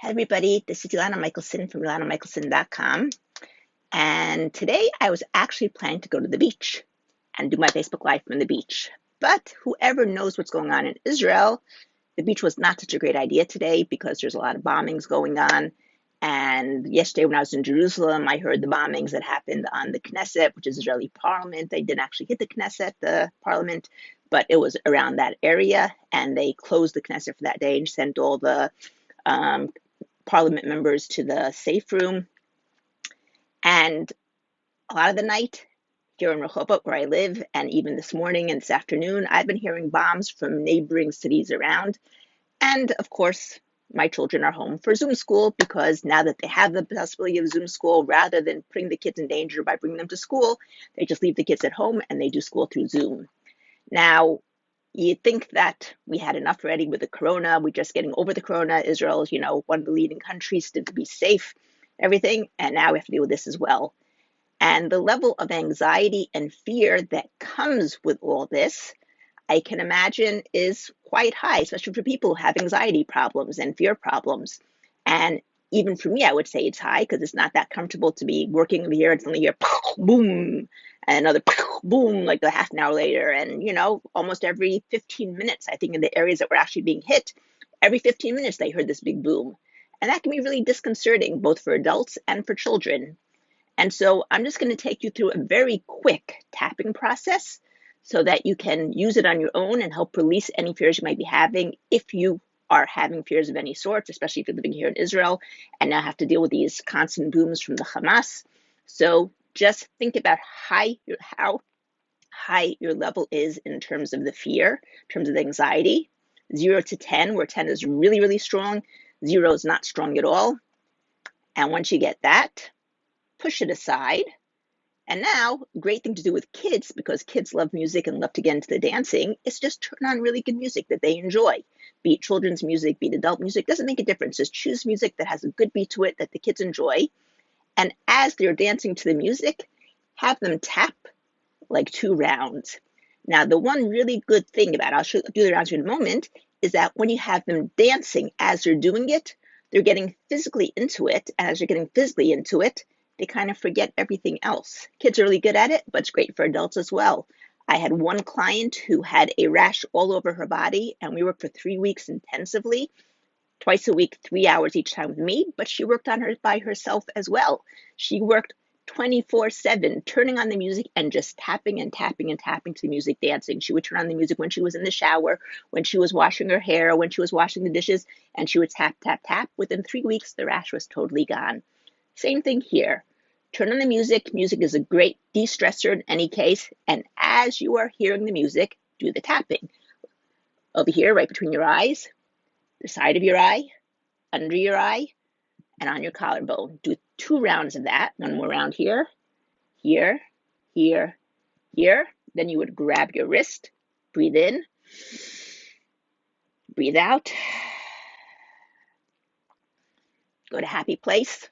Hey everybody, this is Ilana Michelson from IlanaMichelson.com. And today I was actually planning to go to the beach and do my Facebook Live from the beach. But whoever knows what's going on in Israel, the beach was not such a great idea today because there's a lot of bombings going on. And yesterday when I was in Jerusalem, I heard the bombings that happened on the Knesset, which is Israeli parliament. They didn't actually hit the Knesset, the parliament, but it was around that area. And they closed the Knesset for that day and sent all the um, parliament members to the safe room. And a lot of the night here in Rehoboth, where I live, and even this morning and this afternoon, I've been hearing bombs from neighboring cities around. And of course, my children are home for Zoom school because now that they have the possibility of Zoom school, rather than putting the kids in danger by bringing them to school, they just leave the kids at home and they do school through Zoom. Now, you'd think that we had enough already with the corona. We're just getting over the corona. Israel is, one of the leading countries to be safe, everything. And now we have to deal with this as well. And the level of anxiety and fear that comes with all this, I can imagine is quite high, especially for people who have anxiety problems and fear problems. And even for me, I would say it's high because it's not that comfortable to be working over here and suddenly hear boom and another boom like a half an hour later. And, almost every 15 minutes, I think in the areas that were actually being hit, every 15 minutes they heard this big boom. And that can be really disconcerting, both for adults and for children. And so I'm just going to take you through a very quick tapping process so that you can use it on your own and help release any fears you might be having if you are having fears of any sort, especially if you're living here in Israel and now have to deal with these constant booms from the Hamas. So just think about how high your level is in terms of the fear, in terms of the anxiety. 0 to 10, where 10 is really, really strong. 0 is not strong at all. And once you get that, push it aside. And now, great thing to do with kids, because kids love music and love to get into the dancing, is just turn on really good music that they enjoy. Be it children's music, be it adult music, doesn't make a difference. Just choose music that has a good beat to it that the kids enjoy. And as they're dancing to the music, have them tap like 2 rounds. Now, the one really good thing about it, I'll do the rounds in a moment, is that when you have them dancing as they're doing it, they're getting physically into it. And as they're getting physically into it, they kind of forget everything else. Kids are really good at it, but it's great for adults as well. I had one client who had a rash all over her body, and we worked for 3 weeks intensively, twice a week, 3 hours each time with me, but she worked on her by herself as well. She worked 24/7, turning on the music and just tapping and tapping and tapping to the music, dancing. She would turn on the music when she was in the shower, when she was washing her hair, when she was washing the dishes, and she would tap, tap, tap. Within 3 weeks, the rash was totally gone. Same thing here. Turn on the music. Music is a great de-stressor in any case. And as you are hearing the music, do the tapping. Over here, right between your eyes, the side of your eye, under your eye, and on your collarbone. Do 2 rounds of that. One more round here, here, here, here. Then you would grab your wrist, breathe in, breathe out, go to happy place,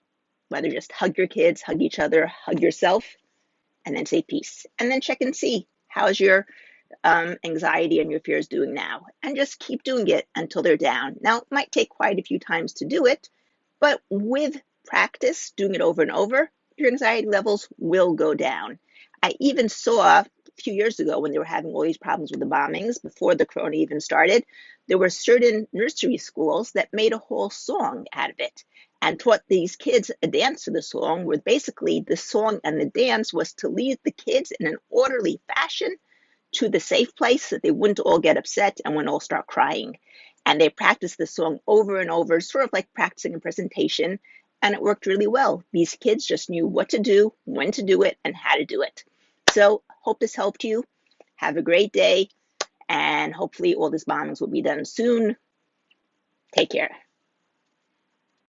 whether just hug your kids, hug each other, hug yourself, and then say peace. And then check and see how's your anxiety and your fears doing now. And just keep doing it until they're down. Now, it might take quite a few times to do it, but with practice, doing it over and over, your anxiety levels will go down. I even saw a few years ago when they were having all these problems with the bombings, before the corona even started, there were certain nursery schools that made a whole song out of it and taught these kids a dance to the song, where basically the song and the dance was to lead the kids in an orderly fashion to the safe place so that they wouldn't all get upset and wouldn't all start crying. And they practiced the song over and over, sort of like practicing a presentation, and it worked really well. These kids just knew what to do, when to do it, and how to do it. So hope this helped you. Have a great day, and hopefully all these bombings will be done soon. Take care.